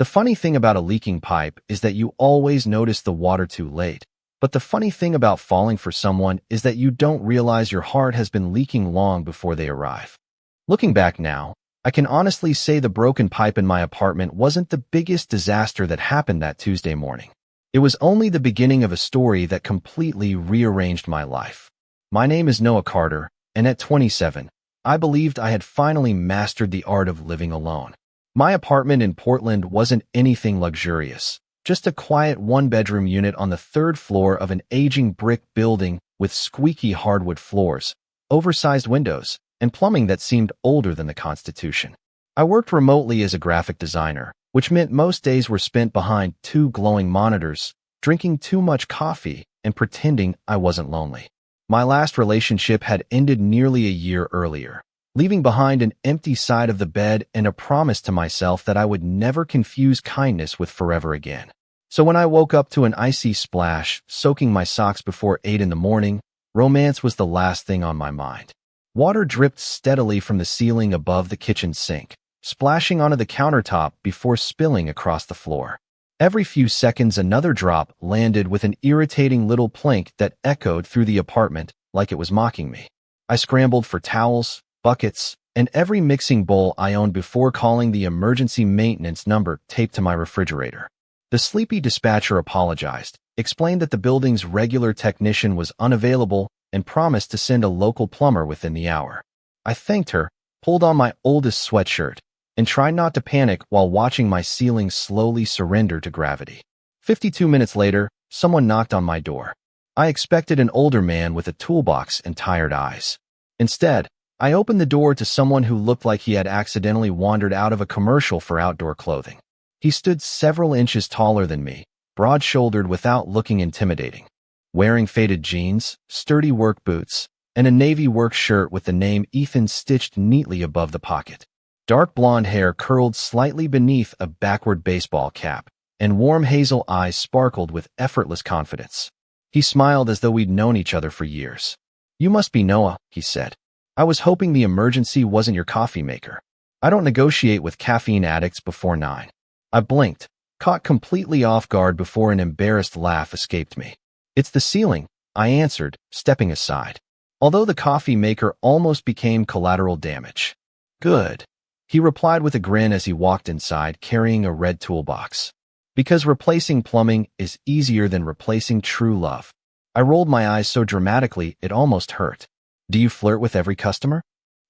The funny thing about a leaking pipe is that you always notice the water too late. But the funny thing about falling for someone is that you don't realize your heart has been leaking long before they arrive. Looking back now, I can honestly say the broken pipe in my apartment wasn't the biggest disaster that happened that Tuesday morning. It was only the beginning of a story that completely rearranged my life. My name is Noah Carter, and at 27, I believed I had finally mastered the art of living alone. My apartment in Portland wasn't anything luxurious, just a quiet one-bedroom unit on the third floor of an aging brick building with squeaky hardwood floors, oversized windows, and plumbing that seemed older than the Constitution. I worked remotely as a graphic designer, which meant most days were spent behind two glowing monitors, drinking too much coffee, and pretending I wasn't lonely. My last relationship had ended nearly a year earlier, leaving behind an empty side of the bed and a promise to myself that I would never confuse kindness with forever again. So when I woke up to an icy splash, soaking my socks before 8 in the morning, romance was the last thing on my mind. Water dripped steadily from the ceiling above the kitchen sink, splashing onto the countertop before spilling across the floor. Every few seconds another drop landed with an irritating little plink that echoed through the apartment like it was mocking me. I scrambled for towels, buckets, and every mixing bowl I owned before calling the emergency maintenance number taped to my refrigerator. The sleepy dispatcher apologized, explained that the building's regular technician was unavailable, and promised to send a local plumber within the hour. I thanked her, pulled on my oldest sweatshirt, and tried not to panic while watching my ceiling slowly surrender to gravity. 52 minutes later, someone knocked on my door. I expected an older man with a toolbox and tired eyes. Instead, I opened the door to someone who looked like he had accidentally wandered out of a commercial for outdoor clothing. He stood several inches taller than me, broad-shouldered without looking intimidating. Wearing faded jeans, sturdy work boots, and a navy work shirt with the name Ethan stitched neatly above the pocket. Dark blonde hair curled slightly beneath a backward baseball cap, and warm hazel eyes sparkled with effortless confidence. He smiled as though we'd known each other for years. "You must be Noah," he said. "I was hoping the emergency wasn't your coffee maker. I don't negotiate with caffeine addicts before 9. I blinked, caught completely off guard before an embarrassed laugh escaped me. "It's the ceiling," I answered, stepping aside, although the coffee maker almost became collateral damage. "Good," he replied with a grin as he walked inside carrying a red toolbox. "Because replacing plumbing is easier than replacing true love." I rolled my eyes so dramatically it almost hurt. "Do you flirt with every customer?"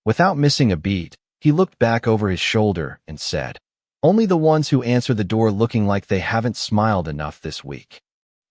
Without missing a beat, he looked back over his shoulder and said, "Only the ones who answer the door looking like they haven't smiled enough this week."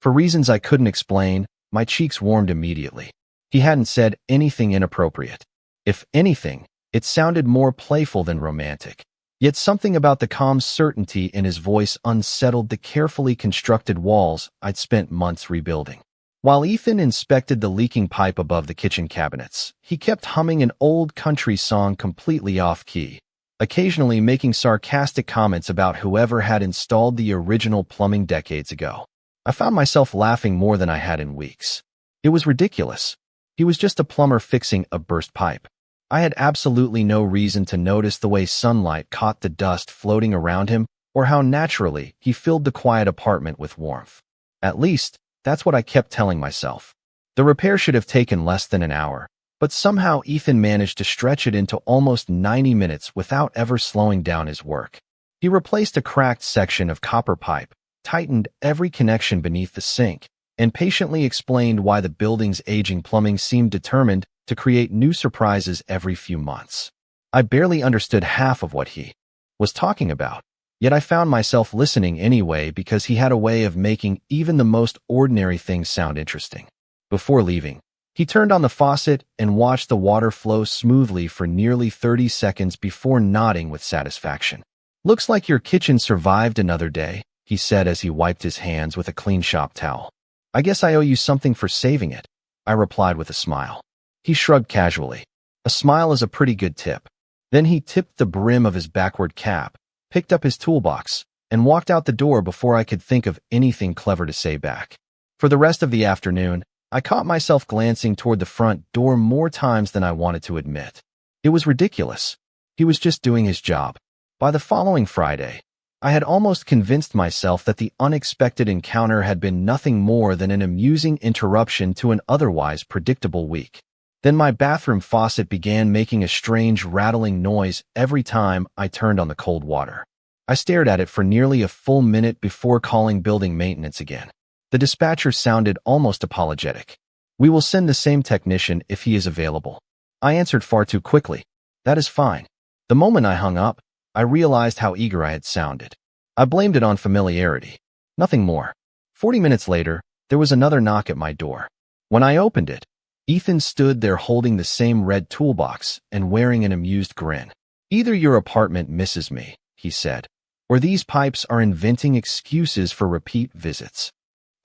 For reasons I couldn't explain, my cheeks warmed immediately. He hadn't said anything inappropriate. If anything, it sounded more playful than romantic. Yet something about the calm certainty in his voice unsettled the carefully constructed walls I'd spent months rebuilding. While Ethan inspected the leaking pipe above the kitchen cabinets, he kept humming an old country song completely off-key, occasionally making sarcastic comments about whoever had installed the original plumbing decades ago. I found myself laughing more than I had in weeks. It was ridiculous. He was just a plumber fixing a burst pipe. I had absolutely no reason to notice the way sunlight caught the dust floating around him or how naturally he filled the quiet apartment with warmth. At least, that's what I kept telling myself. The repair should have taken less than an hour, but somehow Ethan managed to stretch it into almost 90 minutes without ever slowing down his work. He replaced a cracked section of copper pipe, tightened every connection beneath the sink, and patiently explained why the building's aging plumbing seemed determined to create new surprises every few months. I barely understood half of what he was talking about, yet I found myself listening anyway because he had a way of making even the most ordinary things sound interesting. Before leaving, he turned on the faucet and watched the water flow smoothly for nearly 30 seconds before nodding with satisfaction. "Looks like your kitchen survived another day," he said as he wiped his hands with a clean shop towel. "I guess I owe you something for saving it," I replied with a smile. He shrugged casually. "A smile is a pretty good tip." Then he tipped the brim of his backward cap, picked up his toolbox, and walked out the door before I could think of anything clever to say back. For the rest of the afternoon, I caught myself glancing toward the front door more times than I wanted to admit. It was ridiculous. He was just doing his job. By the following Friday, I had almost convinced myself that the unexpected encounter had been nothing more than an amusing interruption to an otherwise predictable week. Then my bathroom faucet began making a strange rattling noise every time I turned on the cold water. I stared at it for nearly a full minute before calling building maintenance again. The dispatcher sounded almost apologetic. "We will send the same technician if he is available." I answered far too quickly. "That is fine." The moment I hung up, I realized how eager I had sounded. I blamed it on familiarity. Nothing more. 40 minutes later, there was another knock at my door. When I opened it, Ethan stood there holding the same red toolbox and wearing an amused grin. "Either your apartment misses me," he said, "or these pipes are inventing excuses for repeat visits."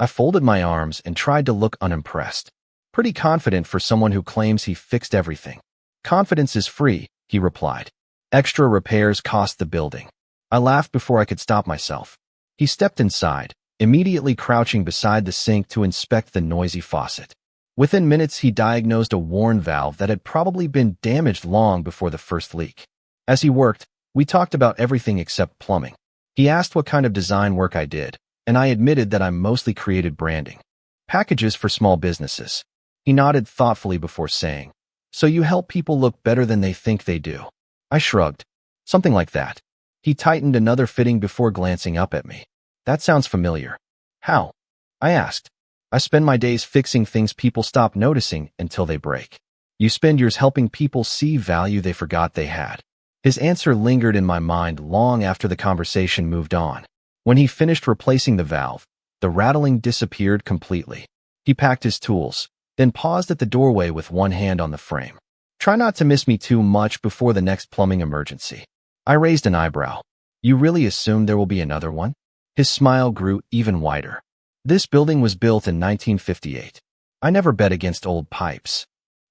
I folded my arms and tried to look unimpressed. "Pretty confident for someone who claims he fixed everything." "Confidence is free," he replied. "Extra repairs cost the building." I laughed before I could stop myself. He stepped inside, immediately crouching beside the sink to inspect the noisy faucet. Within minutes, he diagnosed a worn valve that had probably been damaged long before the first leak. As he worked, we talked about everything except plumbing. He asked what kind of design work I did, and I admitted that I mostly created branding. Packages for small businesses. He nodded thoughtfully before saying, "So you help people look better than they think they do?" I shrugged. "Something like that." He tightened another fitting before glancing up at me. "That sounds familiar." "How?" I asked. "I spend my days fixing things people stop noticing until they break." "You spend yours helping people see value they forgot they had." His answer lingered in my mind long after the conversation moved on. When he finished replacing the valve, the rattling disappeared completely. He packed his tools, then paused at the doorway with one hand on the frame. "Try not to miss me too much before the next plumbing emergency." I raised an eyebrow. "You really assume there will be another one?" His smile grew even wider. "This building was built in 1958. I never bet against old pipes."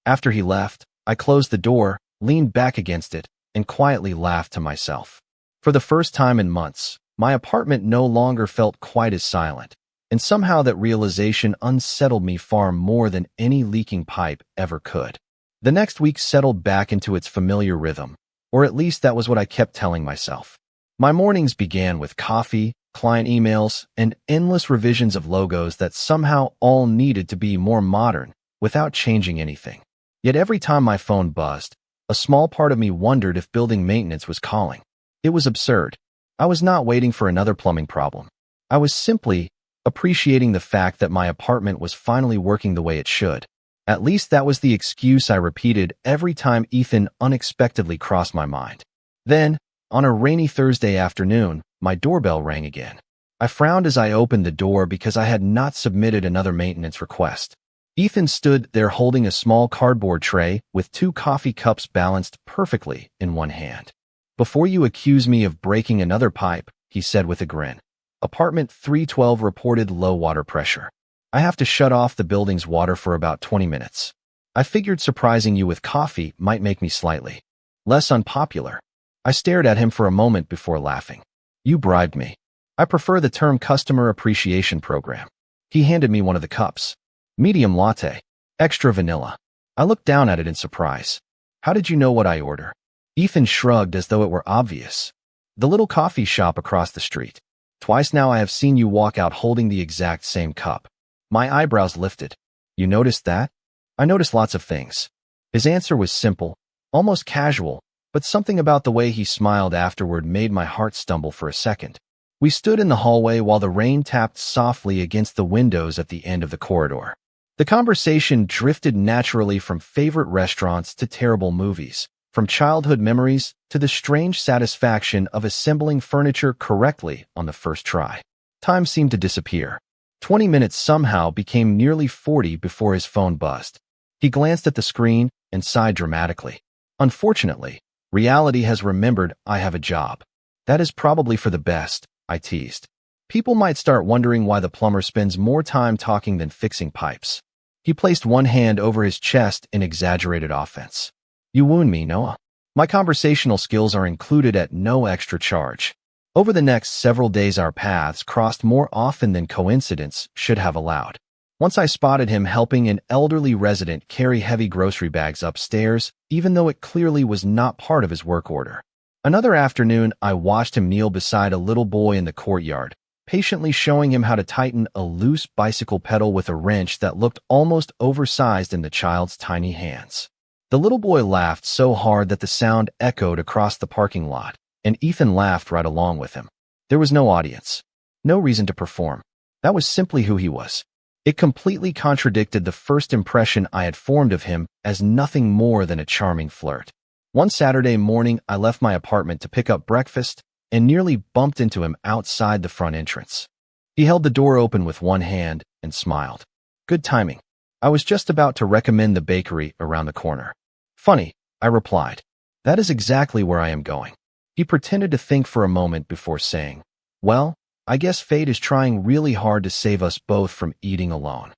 After he left, I closed the door, leaned back against it, and quietly laughed to myself. For the first time in months, my apartment no longer felt quite as silent, and somehow that realization unsettled me far more than any leaking pipe ever could. The next week settled back into its familiar rhythm, or at least that was what I kept telling myself. My mornings began with coffee, client emails, and endless revisions of logos that somehow all needed to be more modern without changing anything. Yet every time my phone buzzed, a small part of me wondered if building maintenance was calling. It was absurd. I was not waiting for another plumbing problem. I was simply appreciating the fact that my apartment was finally working the way it should. At least that was the excuse I repeated every time Ethan unexpectedly crossed my mind. Then, on a rainy Thursday afternoon, my doorbell rang again. I frowned as I opened the door because I had not submitted another maintenance request. Ethan stood there holding a small cardboard tray with 2 coffee cups balanced perfectly in one hand. "Before you accuse me of breaking another pipe," he said with a grin. "Apartment 312 reported low water pressure. I have to shut off the building's water for about 20 minutes. I figured surprising you with coffee might make me slightly less unpopular." I stared at him for a moment before laughing. "You bribed me. I prefer the term customer appreciation program." He handed me one of the cups. "Medium latte. Extra vanilla." I looked down at it in surprise. "How did you know what I order?" Ethan shrugged as though it were obvious. "The little coffee shop across the street. Twice now I have seen you walk out holding the exact same cup." My eyebrows lifted. "You noticed that?" "I noticed lots of things." His answer was simple, almost casual, but something about the way he smiled afterward made my heart stumble for a second. We stood in the hallway while the rain tapped softly against the windows at the end of the corridor. The conversation drifted naturally from favorite restaurants to terrible movies, from childhood memories to the strange satisfaction of assembling furniture correctly on the first try. Time seemed to disappear. 20 minutes somehow became nearly 40 before his phone buzzed. He glanced at the screen and sighed dramatically. "Unfortunately, reality has remembered I have a job." "That is probably for the best," I teased. "People might start wondering why the plumber spends more time talking than fixing pipes." He placed one hand over his chest in exaggerated offense. "You wound me, Noah. My conversational skills are included at no extra charge." Over the next several days, our paths crossed more often than coincidence should have allowed. Once I spotted him helping an elderly resident carry heavy grocery bags upstairs, even though it clearly was not part of his work order. Another afternoon, I watched him kneel beside a little boy in the courtyard, patiently showing him how to tighten a loose bicycle pedal with a wrench that looked almost oversized in the child's tiny hands. The little boy laughed so hard that the sound echoed across the parking lot, and Ethan laughed right along with him. There was no audience, no reason to perform. That was simply who he was. It completely contradicted the first impression I had formed of him as nothing more than a charming flirt. One Saturday morning, I left my apartment to pick up breakfast and nearly bumped into him outside the front entrance. He held the door open with one hand and smiled. Good timing. I was just about to recommend the bakery around the corner. Funny, I replied. That is exactly where I am going. He pretended to think for a moment before saying, well, I guess fate is trying really hard to save us both from eating alone.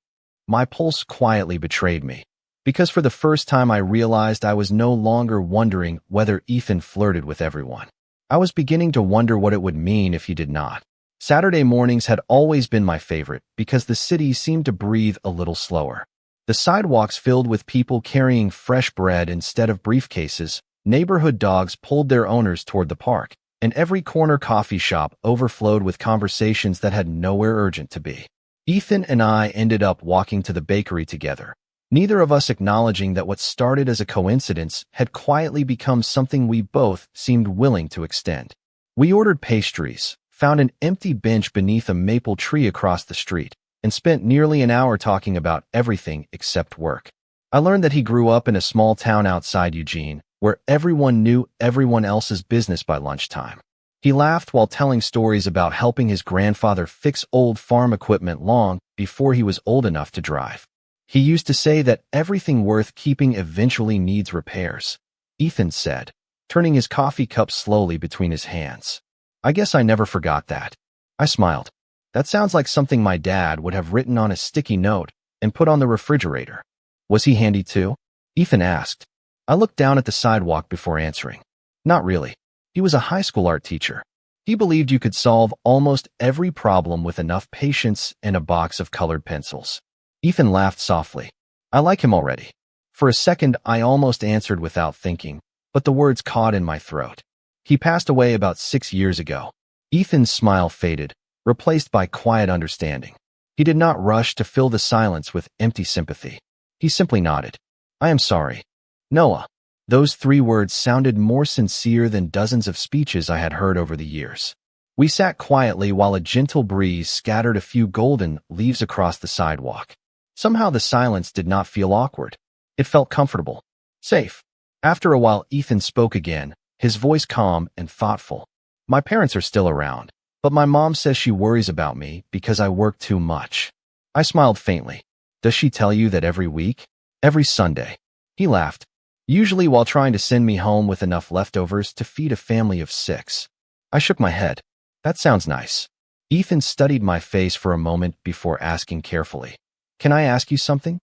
My pulse quietly betrayed me, because for the first time I realized I was no longer wondering whether Ethan flirted with everyone. I was beginning to wonder what it would mean if he did not. Saturday mornings had always been my favorite because the city seemed to breathe a little slower. The sidewalks filled with people carrying fresh bread instead of briefcases, neighborhood dogs pulled their owners toward the park, and every corner coffee shop overflowed with conversations that had nowhere urgent to be. Ethan and I ended up walking to the bakery together, neither of us acknowledging that what started as a coincidence had quietly become something we both seemed willing to extend. We ordered pastries, found an empty bench beneath a maple tree across the street, and spent nearly an hour talking about everything except work. I learned that he grew up in a small town outside Eugene, where everyone knew everyone else's business by lunchtime. He laughed while telling stories about helping his grandfather fix old farm equipment long before he was old enough to drive. He used to say that everything worth keeping eventually needs repairs, Ethan said, turning his coffee cup slowly between his hands. I guess I never forgot that. I smiled. That sounds like something my dad would have written on a sticky note and put on the refrigerator. Was he handy too? Ethan asked. I looked down at the sidewalk before answering. Not really. He was a high school art teacher. He believed you could solve almost every problem with enough patience and a box of colored pencils. Ethan laughed softly. I like him already. For a second, I almost answered without thinking, but the words caught in my throat. He passed away about 6 years ago. Ethan's smile faded, replaced by quiet understanding. He did not rush to fill the silence with empty sympathy. He simply nodded. I am sorry. Noah. Those 3 words sounded more sincere than dozens of speeches I had heard over the years. We sat quietly while a gentle breeze scattered a few golden leaves across the sidewalk. Somehow the silence did not feel awkward. It felt comfortable, safe. After a while, Ethan spoke again, his voice calm and thoughtful. My parents are still around, but my mom says she worries about me because I work too much. I smiled faintly. Does she tell you that every week? Every Sunday. He laughed. Usually while trying to send me home with enough leftovers to feed a family of 6. I shook my head. That sounds nice. Ethan studied my face for a moment before asking carefully. Can I ask you something?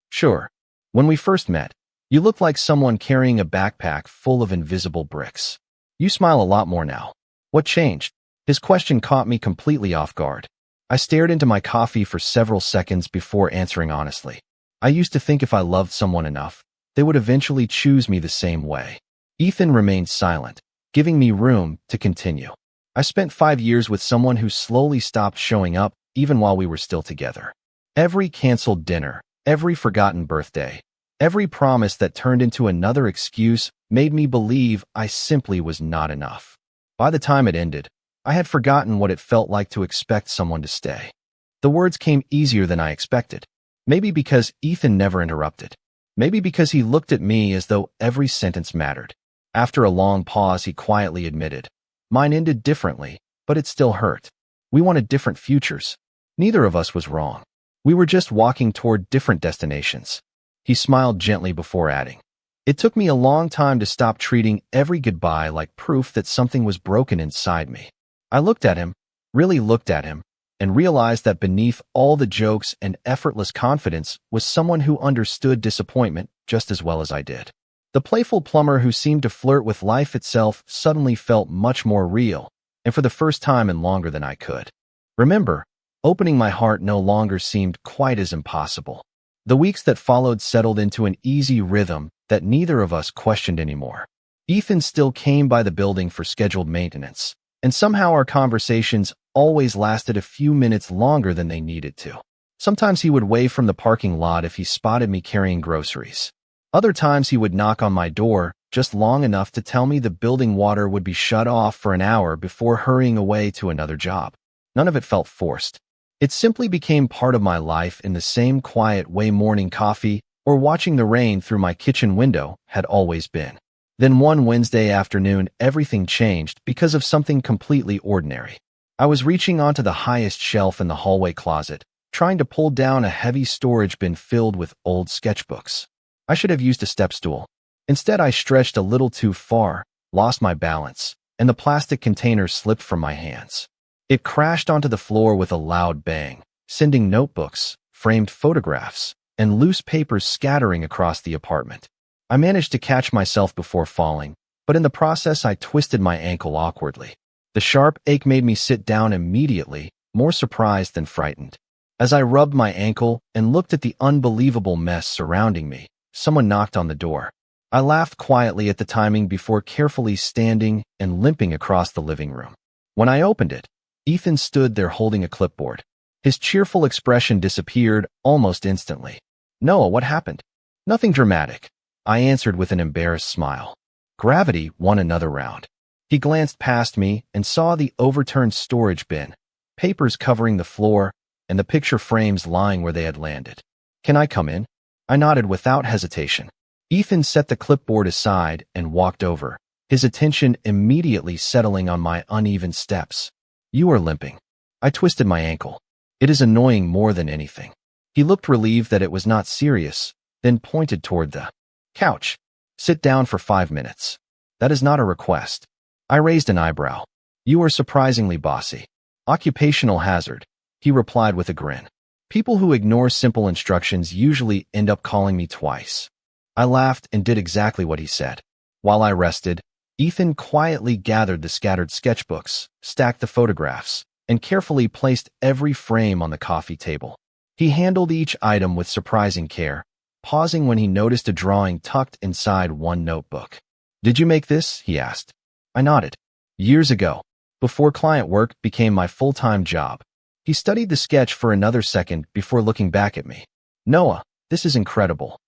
Sure. When we first met, you looked like someone carrying a backpack full of invisible bricks. You smile a lot more now. What changed? His question caught me completely off guard. I stared into my coffee for several seconds before answering honestly. I used to think if I loved someone enough, they would eventually choose me the same way. Ethan remained silent, giving me room to continue. I spent 5 years with someone who slowly stopped showing up even while we were still together. Every canceled dinner, every forgotten birthday, every promise that turned into another excuse made me believe I simply was not enough. By the time it ended, I had forgotten what it felt like to expect someone to stay. The words came easier than I expected. Maybe because Ethan never interrupted. Maybe because he looked at me as though every sentence mattered. After a long pause, he quietly admitted, mine ended differently, but it still hurt. We wanted different futures. Neither of us was wrong. We were just walking toward different destinations. He smiled gently before adding, it took me a long time to stop treating every goodbye like proof that something was broken inside me. I looked at him, really looked at him, and realized that beneath all the jokes and effortless confidence was someone who understood disappointment just as well as I did. The playful plumber who seemed to flirt with life itself suddenly felt much more real, and for the first time in longer than I could. Remember, opening my heart no longer seemed quite as impossible. The weeks that followed settled into an easy rhythm that neither of us questioned anymore. Ethan still came by the building for scheduled maintenance, and somehow our conversations always lasted a few minutes longer than they needed to. Sometimes he would wave from the parking lot if he spotted me carrying groceries. Other times he would knock on my door just long enough to tell me the building water would be shut off for an hour before hurrying away to another job. None of it felt forced. It simply became part of my life in the same quiet way morning coffee or watching the rain through my kitchen window had always been. Then one Wednesday afternoon, everything changed because of something completely ordinary. I was reaching onto the highest shelf in the hallway closet, trying to pull down a heavy storage bin filled with old sketchbooks. I should have used a step stool. Instead, I stretched a little too far, lost my balance, and the plastic container slipped from my hands. It crashed onto the floor with a loud bang, sending notebooks, framed photographs, and loose papers scattering across the apartment. I managed to catch myself before falling, but in the process I twisted my ankle awkwardly. The sharp ache made me sit down immediately, more surprised than frightened. As I rubbed my ankle and looked at the unbelievable mess surrounding me, someone knocked on the door. I laughed quietly at the timing before carefully standing and limping across the living room. When I opened it, Ethan stood there holding a clipboard. His cheerful expression disappeared almost instantly. "Noah, what happened?" "Nothing dramatic," I answered with an embarrassed smile. Gravity won another round. He glanced past me and saw the overturned storage bin, papers covering the floor, and the picture frames lying where they had landed. "Can I come in?" I nodded without hesitation. Ethan set the clipboard aside and walked over, his attention immediately settling on my uneven steps. "You are limping." I twisted my ankle. "It is annoying more than anything." He looked relieved that it was not serious, then pointed toward the couch. "Sit down for 5 minutes." "That is not a request." I raised an eyebrow. "You are surprisingly bossy." "Occupational hazard," he replied with a grin. "People who ignore simple instructions usually end up calling me twice." I laughed and did exactly what he said. While I rested, Ethan quietly gathered the scattered sketchbooks, stacked the photographs, and carefully placed every frame on the coffee table. He handled each item with surprising care, pausing when he noticed a drawing tucked inside one notebook. "Did you make this?" he asked. I nodded. "Years ago, before client work became my full-time job." He studied the sketch for another second before looking back at me. "Noah, this is incredible."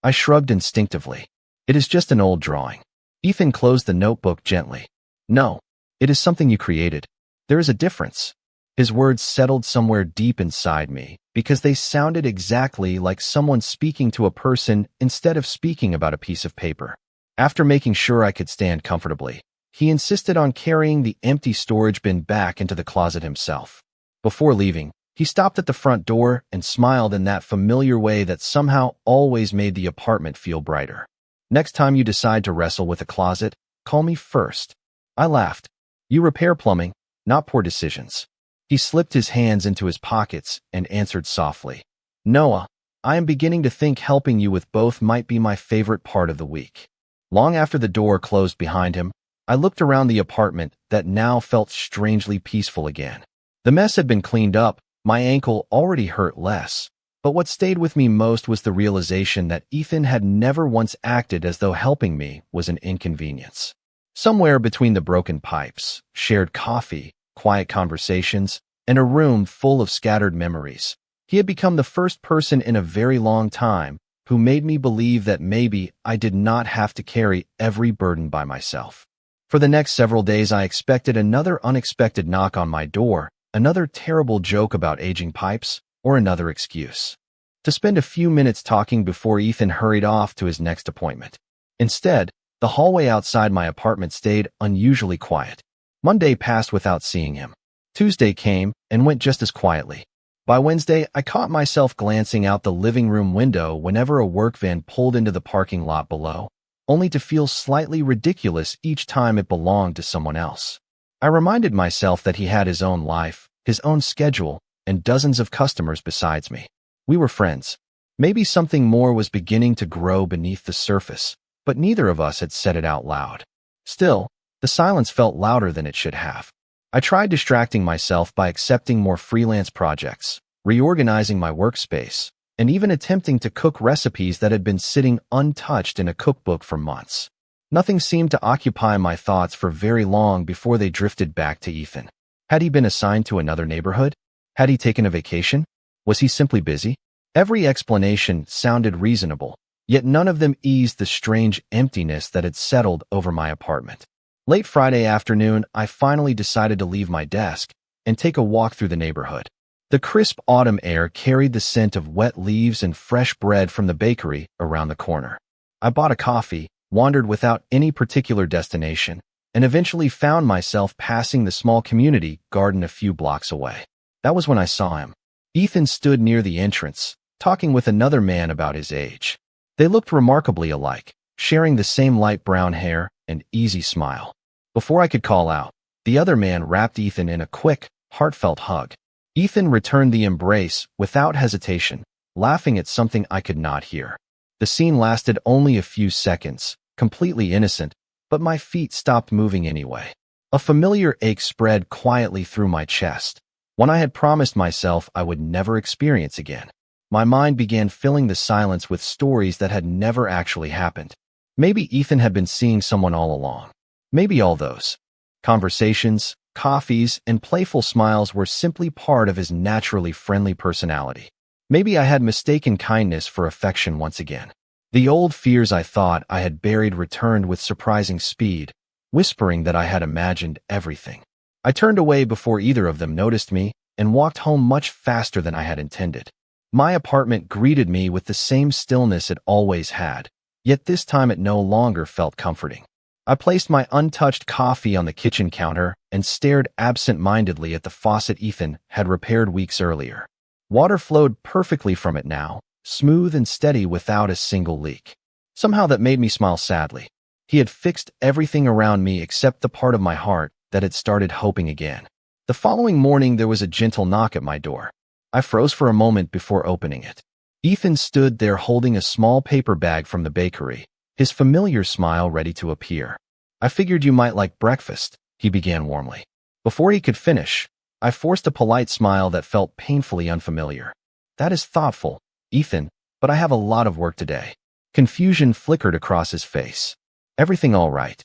I shrugged instinctively. "It is just an old drawing." Ethan closed the notebook gently. "No, it is something you created. There is a difference." His words settled somewhere deep inside me because they sounded exactly like someone speaking to a person instead of speaking about a piece of paper. After making sure I could stand comfortably, he insisted on carrying the empty storage bin back into the closet himself. Before leaving, he stopped at the front door and smiled in that familiar way that somehow always made the apartment feel brighter. "Next time you decide to wrestle with a closet, call me first." I laughed. "You repair plumbing, not poor decisions." He slipped his hands into his pockets and answered softly. "Noah, I am beginning to think helping you with both might be my favorite part of the week." Long after the door closed behind him, I looked around the apartment that now felt strangely peaceful again. The mess had been cleaned up, my ankle already hurt less, but what stayed with me most was the realization that Ethan had never once acted as though helping me was an inconvenience. Somewhere between the broken pipes, shared coffee, quiet conversations, and a room full of scattered memories, he had become the first person in a very long time who made me believe that maybe I did not have to carry every burden by myself. For the next several days, I expected another unexpected knock on my door, another terrible joke about aging pipes, or another excuse to spend a few minutes talking before Ethan hurried off to his next appointment. Instead, the hallway outside my apartment stayed unusually quiet. Monday passed without seeing him. Tuesday came and went just as quietly. By Wednesday, I caught myself glancing out the living room window whenever a work van pulled into the parking lot below, only to feel slightly ridiculous each time it belonged to someone else. I reminded myself that he had his own life, his own schedule, and dozens of customers besides me. We were friends. Maybe something more was beginning to grow beneath the surface, but neither of us had said it out loud. Still, the silence felt louder than it should have. I tried distracting myself by accepting more freelance projects, reorganizing my workspace, and even attempting to cook recipes that had been sitting untouched in a cookbook for months. Nothing seemed to occupy my thoughts for very long before they drifted back to Ethan. Had he been assigned to another neighborhood? Had he taken a vacation? Was he simply busy? Every explanation sounded reasonable, yet none of them eased the strange emptiness that had settled over my apartment. Late Friday afternoon, I finally decided to leave my desk and take a walk through the neighborhood. The crisp autumn air carried the scent of wet leaves and fresh bread from the bakery around the corner. I bought a coffee, wandered without any particular destination, and eventually found myself passing the small community garden a few blocks away. That was when I saw him. Ethan stood near the entrance, talking with another man about his age. They looked remarkably alike, sharing the same light brown hair and easy smile. Before I could call out, the other man wrapped Ethan in a quick, heartfelt hug. Ethan returned the embrace without hesitation, laughing at something I could not hear. The scene lasted only a few seconds, completely innocent, but my feet stopped moving anyway. A familiar ache spread quietly through my chest, one I had promised myself I would never experience again. My mind began filling the silence with stories that had never actually happened. Maybe Ethan had been seeing someone all along. Maybe all those conversations, coffees, and playful smiles were simply part of his naturally friendly personality. Maybe I had mistaken kindness for affection once again. The old fears I thought I had buried returned with surprising speed, whispering that I had imagined everything. I turned away before either of them noticed me and walked home much faster than I had intended. My apartment greeted me with the same stillness it always had, yet this time it no longer felt comforting. I placed my untouched coffee on the kitchen counter and stared absent-mindedly at the faucet Ethan had repaired weeks earlier. Water flowed perfectly from it now, smooth and steady without a single leak. Somehow that made me smile sadly. He had fixed everything around me except the part of my heart that had started hoping again. The following morning there was a gentle knock at my door. I froze for a moment before opening it. Ethan stood there holding a small paper bag from the bakery, his familiar smile ready to appear. "I figured you might like breakfast," he began warmly. Before he could finish, I forced a polite smile that felt painfully unfamiliar. "That is thoughtful, Ethan, but I have a lot of work today." Confusion flickered across his face. "Everything all right?"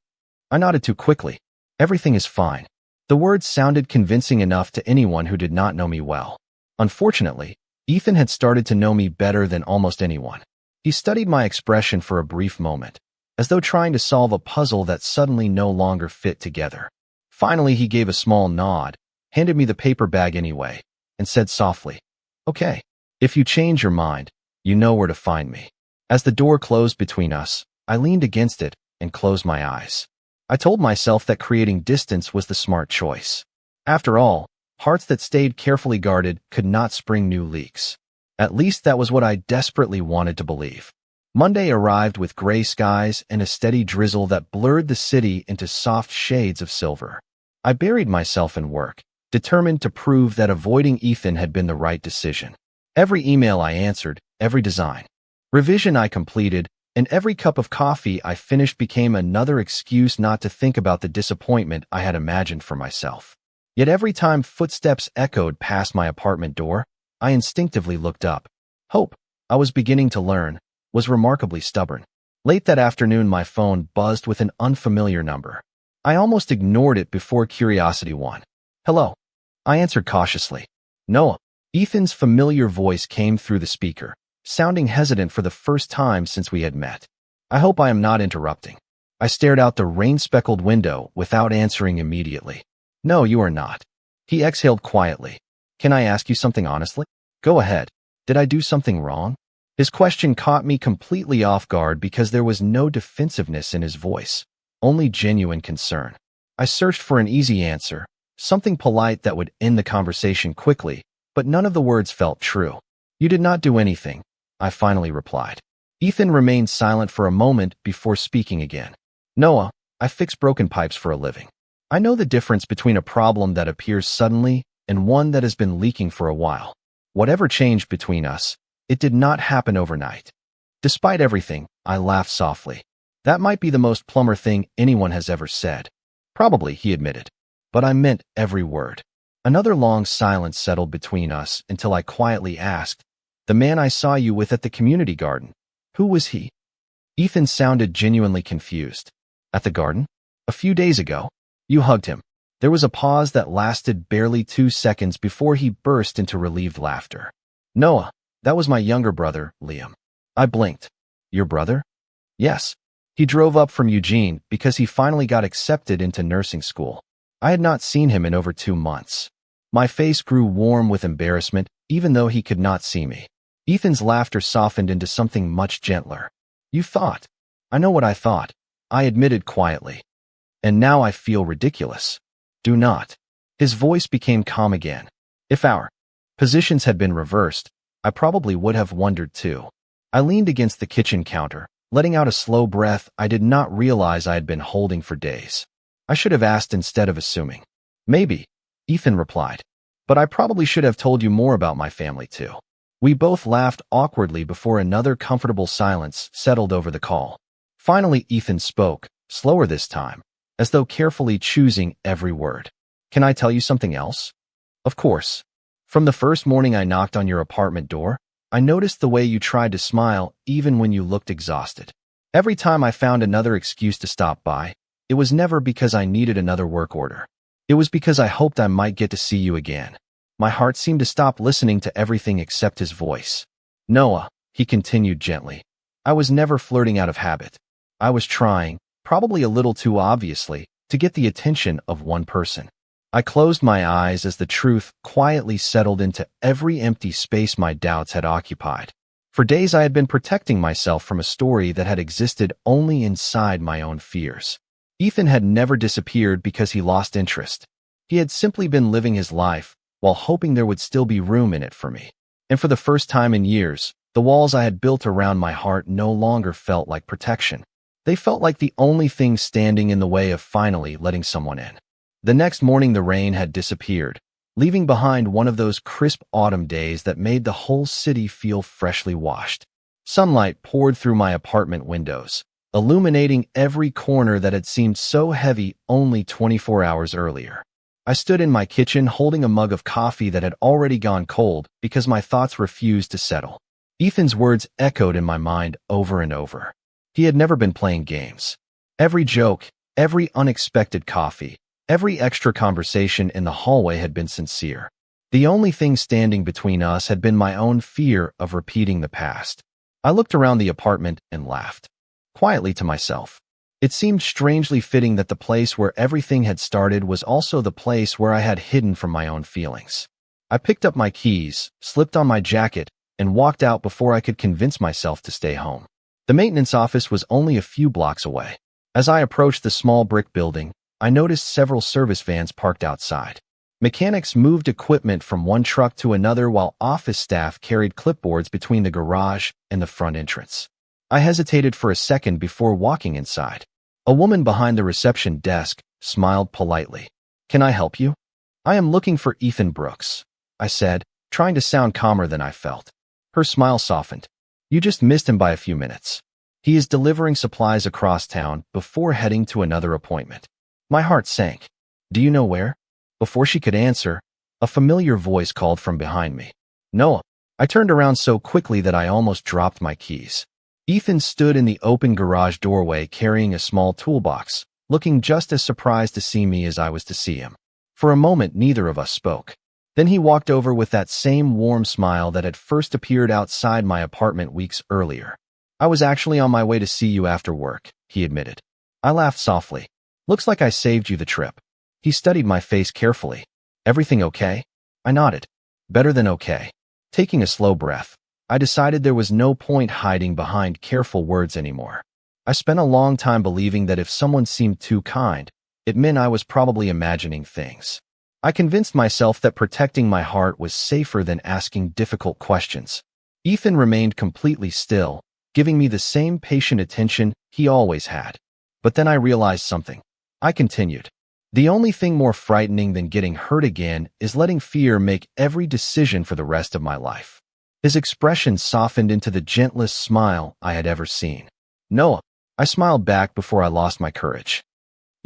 I nodded too quickly. "Everything is fine." The words sounded convincing enough to anyone who did not know me well. Unfortunately, Ethan had started to know me better than almost anyone. He studied my expression for a brief moment, as though trying to solve a puzzle that suddenly no longer fit together. Finally, he gave a small nod, handed me the paper bag anyway, and said softly, "Okay, if you change your mind, you know where to find me." As the door closed between us, I leaned against it and closed my eyes. I told myself that creating distance was the smart choice. After all, hearts that stayed carefully guarded could not spring new leaks. At least that was what I desperately wanted to believe. Monday arrived with gray skies and a steady drizzle that blurred the city into soft shades of silver. I buried myself in work, determined to prove that avoiding Ethan had been the right decision. Every email I answered, every design revision I completed, and every cup of coffee I finished became another excuse not to think about the disappointment I had imagined for myself. Yet every time footsteps echoed past my apartment door, I instinctively looked up. Hope, I was beginning to learn, was remarkably stubborn. Late that afternoon, my phone buzzed with an unfamiliar number. I almost ignored it before curiosity won. "Hello." I answered cautiously. "Noah." Ethan's familiar voice came through the speaker, sounding hesitant for the first time since we had met. "I hope I am not interrupting." I stared out the rain-speckled window without answering immediately. "No, you are not." He exhaled quietly. "Can I ask you something honestly?" "Go ahead. Did I do something wrong?" His question caught me completely off guard because there was no defensiveness in his voice, only genuine concern. I searched for an easy answer, something polite that would end the conversation quickly, but none of the words felt true. "You did not do anything," I finally replied. Ethan remained silent for a moment before speaking again. "Noah, I fix broken pipes for a living. I know the difference between a problem that appears suddenly and one that has been leaking for a while. Whatever changed between us, it did not happen overnight." Despite everything, I laughed softly. "That might be the most Plumber thing anyone has ever said." "Probably," he admitted. But I meant every word. Another long silence settled between us until I quietly asked, "The man I saw you with at the community garden, who was he?" Ethan sounded genuinely confused. At the garden? A few days ago. You hugged him. There was a pause that lasted barely 2 seconds before he burst into relieved laughter. Noah, that was my younger brother, Liam. I blinked. Your brother? Yes. He drove up from Eugene because he finally got accepted into nursing school. I had not seen him in over 2 months. My face grew warm with embarrassment, even though he could not see me. Ethan's laughter softened into something much gentler. You thought. I know what I thought, I admitted quietly. And now I feel ridiculous. Do not. His voice became calm again. If our positions had been reversed, I probably would have wondered too. I leaned against the kitchen counter, letting out a slow breath I did not realize I had been holding for days. I should have asked instead of assuming. Maybe, Ethan replied. But I probably should have told you more about my family too. We both laughed awkwardly before another comfortable silence settled over the call. Finally, Ethan spoke, slower this time, as though carefully choosing every word. Can I tell you something else? Of course. From the first morning I knocked on your apartment door, I noticed the way you tried to smile even when you looked exhausted. Every time I found another excuse to stop by, it was never because I needed another work order. It was because I hoped I might get to see you again. My heart seemed to stop listening to everything except his voice. Noah, he continued gently. I was never flirting out of habit. I was trying, probably a little too obviously, to get the attention of one person. I closed my eyes as the truth quietly settled into every empty space my doubts had occupied. For days I had been protecting myself from a story that had existed only inside my own fears. Ethan had never disappeared because he lost interest. He had simply been living his life, while hoping there would still be room in it for me. And for the first time in years, the walls I had built around my heart no longer felt like protection. They felt like the only thing standing in the way of finally letting someone in. The next morning the rain had disappeared, leaving behind one of those crisp autumn days that made the whole city feel freshly washed. Sunlight poured through my apartment windows, illuminating every corner that had seemed so heavy only 24 hours earlier. I stood in my kitchen holding a mug of coffee that had already gone cold because my thoughts refused to settle. Ethan's words echoed in my mind over and over. He had never been playing games. Every joke, every unexpected coffee, every extra conversation in the hallway had been sincere. The only thing standing between us had been my own fear of repeating the past. I looked around the apartment and laughed, quietly to myself. It seemed strangely fitting that the place where everything had started was also the place where I had hidden from my own feelings. I picked up my keys, slipped on my jacket, and walked out before I could convince myself to stay home. The maintenance office was only a few blocks away. As I approached the small brick building, I noticed several service vans parked outside. Mechanics moved equipment from one truck to another while office staff carried clipboards between the garage and the front entrance. I hesitated for a second before walking inside. A woman behind the reception desk smiled politely. Can I help you? I am looking for Ethan Brooks, I said, trying to sound calmer than I felt. Her smile softened. You just missed him by a few minutes. He is delivering supplies across town before heading to another appointment. My heart sank. Do you know where? Before she could answer, a familiar voice called from behind me. Noah. I turned around so quickly that I almost dropped my keys. Ethan stood in the open garage doorway carrying a small toolbox, looking just as surprised to see me as I was to see him. For a moment, neither of us spoke. Then he walked over with that same warm smile that had first appeared outside my apartment weeks earlier. I was actually on my way to see you after work, he admitted. I laughed softly. Looks like I saved you the trip. He studied my face carefully. Everything okay? I nodded. Better than okay. Taking a slow breath, I decided there was no point hiding behind careful words anymore. I spent a long time believing that if someone seemed too kind, it meant I was probably imagining things. I convinced myself that protecting my heart was safer than asking difficult questions. Ethan remained completely still, giving me the same patient attention he always had. But then I realized something. I continued. The only thing more frightening than getting hurt again is letting fear make every decision for the rest of my life. His expression softened into the gentlest smile I had ever seen. Noah, I smiled back before I lost my courage.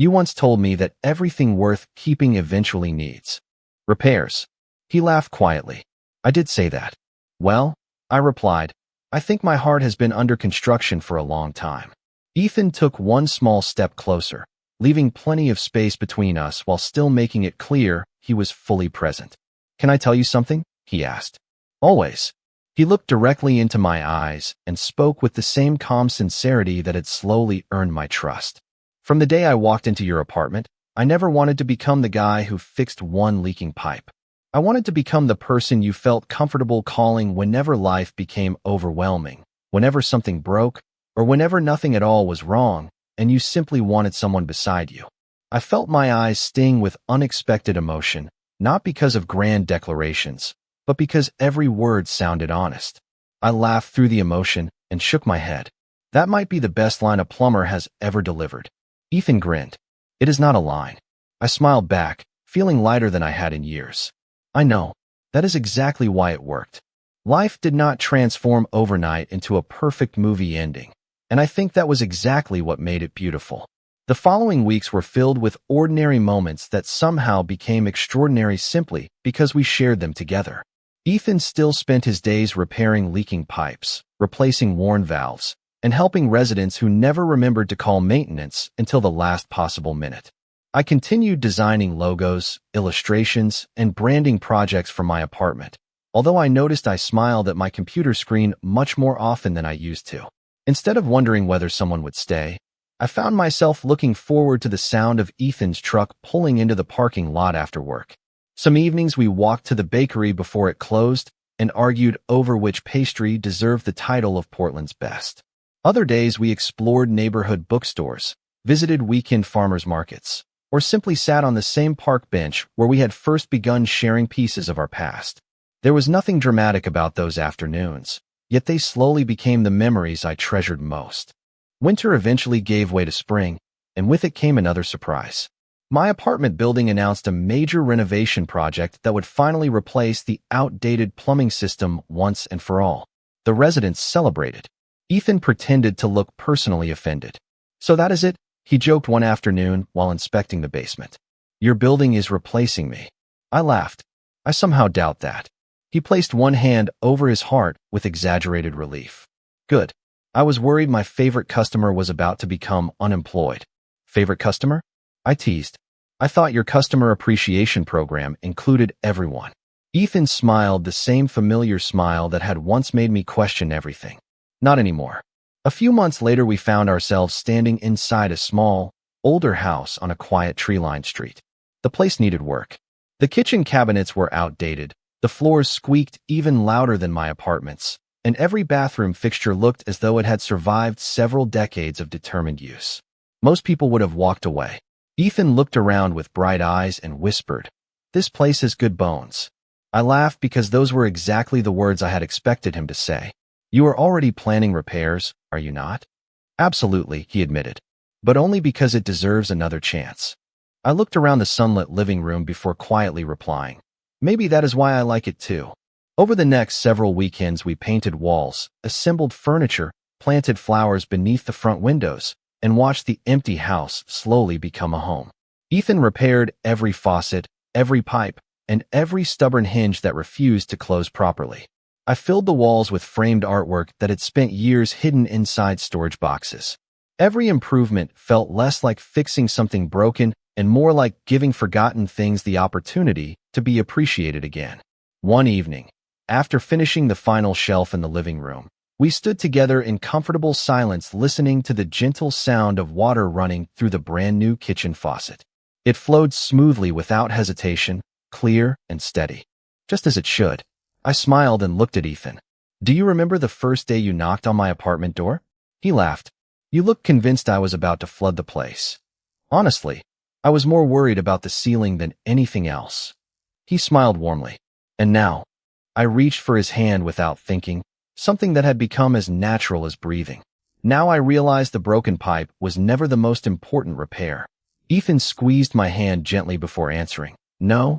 You once told me that everything worth keeping eventually needs repairs. He laughed quietly. I did say that. Well, I replied, I think my heart has been under construction for a long time. Ethan took one small step closer, leaving plenty of space between us while still making it clear he was fully present. "Can I tell you something?" he asked. "Always." He looked directly into my eyes and spoke with the same calm sincerity that had slowly earned my trust. "From the day I walked into your apartment, I never wanted to become the guy who fixed one leaking pipe. I wanted to become the person you felt comfortable calling whenever life became overwhelming, whenever something broke, or whenever nothing at all was wrong, and you simply wanted someone beside you." I felt my eyes sting with unexpected emotion, not because of grand declarations, but because every word sounded honest. I laughed through the emotion and shook my head. "That might be the best line a plumber has ever delivered." Ethan grinned. "It is not a line." I smiled back, feeling lighter than I had in years. "I know. That is exactly why it worked." Life did not transform overnight into a perfect movie ending, and I think that was exactly what made it beautiful. The following weeks were filled with ordinary moments that somehow became extraordinary simply because we shared them together. Ethan still spent his days repairing leaking pipes, replacing worn valves, and helping residents who never remembered to call maintenance until the last possible minute. I continued designing logos, illustrations, and branding projects for my apartment, although I noticed I smiled at my computer screen much more often than I used to. Instead of wondering whether someone would stay, I found myself looking forward to the sound of Ethan's truck pulling into the parking lot after work. Some evenings we walked to the bakery before it closed and argued over which pastry deserved the title of Portland's best. Other days we explored neighborhood bookstores, visited weekend farmers markets, or simply sat on the same park bench where we had first begun sharing pieces of our past. There was nothing dramatic about those afternoons, yet they slowly became the memories I treasured most. Winter eventually gave way to spring, and with it came another surprise. My apartment building announced a major renovation project that would finally replace the outdated plumbing system once and for all. The residents celebrated. Ethan pretended to look personally offended. "So that is it?" he joked one afternoon while inspecting the basement. "Your building is replacing me." I laughed. "I somehow doubt that." He placed one hand over his heart with exaggerated relief. "Good. I was worried my favorite customer was about to become unemployed." "Favorite customer?" I teased. "I thought your customer appreciation program included everyone." Ethan smiled, the same familiar smile that had once made me question everything. "Not anymore." A few months later, we found ourselves standing inside a small, older house on a quiet tree-lined street. The place needed work. The kitchen cabinets were outdated, the floors squeaked even louder than my apartment's, and every bathroom fixture looked as though it had survived several decades of determined use. Most people would have walked away. Ethan looked around with bright eyes and whispered, "This place has good bones." I laughed because those were exactly the words I had expected him to say. "You are already planning repairs, are you not?" "Absolutely," he admitted, "but only because it deserves another chance." I looked around the sunlit living room before quietly replying, "Maybe that is why I like it too." Over the next several weekends, we painted walls, assembled furniture, planted flowers beneath the front windows, and watched the empty house slowly become a home. Ethan repaired every faucet, every pipe, and every stubborn hinge that refused to close properly. I filled the walls with framed artwork that had spent years hidden inside storage boxes. Every improvement felt less like fixing something broken and more like giving forgotten things the opportunity to be appreciated again. One evening, after finishing the final shelf in the living room, we stood together in comfortable silence, listening to the gentle sound of water running through the brand-new kitchen faucet. It flowed smoothly without hesitation, clear and steady, just as it should. I smiled and looked at Ethan. "Do you remember the first day you knocked on my apartment door?" He laughed. "You looked convinced I was about to flood the place." "Honestly, I was more worried about the ceiling than anything else." He smiled warmly. "And now?" I reached for his hand without thinking, something that had become as natural as breathing. Now I realized the broken pipe was never the most important repair. Ethan squeezed my hand gently before answering, "No."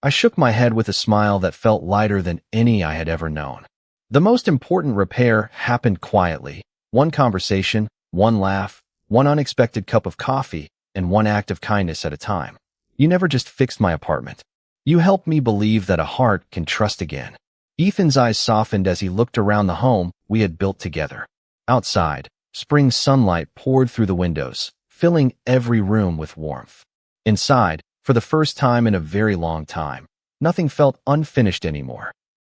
I shook my head with a smile that felt lighter than any I had ever known. "The most important repair happened quietly. One conversation, one laugh, one unexpected cup of coffee, and one act of kindness at a time. You never just fixed my apartment. You helped me believe that a heart can trust again." Ethan's eyes softened as he looked around the home we had built together. Outside, Spring sunlight poured through the windows, filling every room with warmth. Inside, for the first time in a very long time, nothing felt unfinished anymore.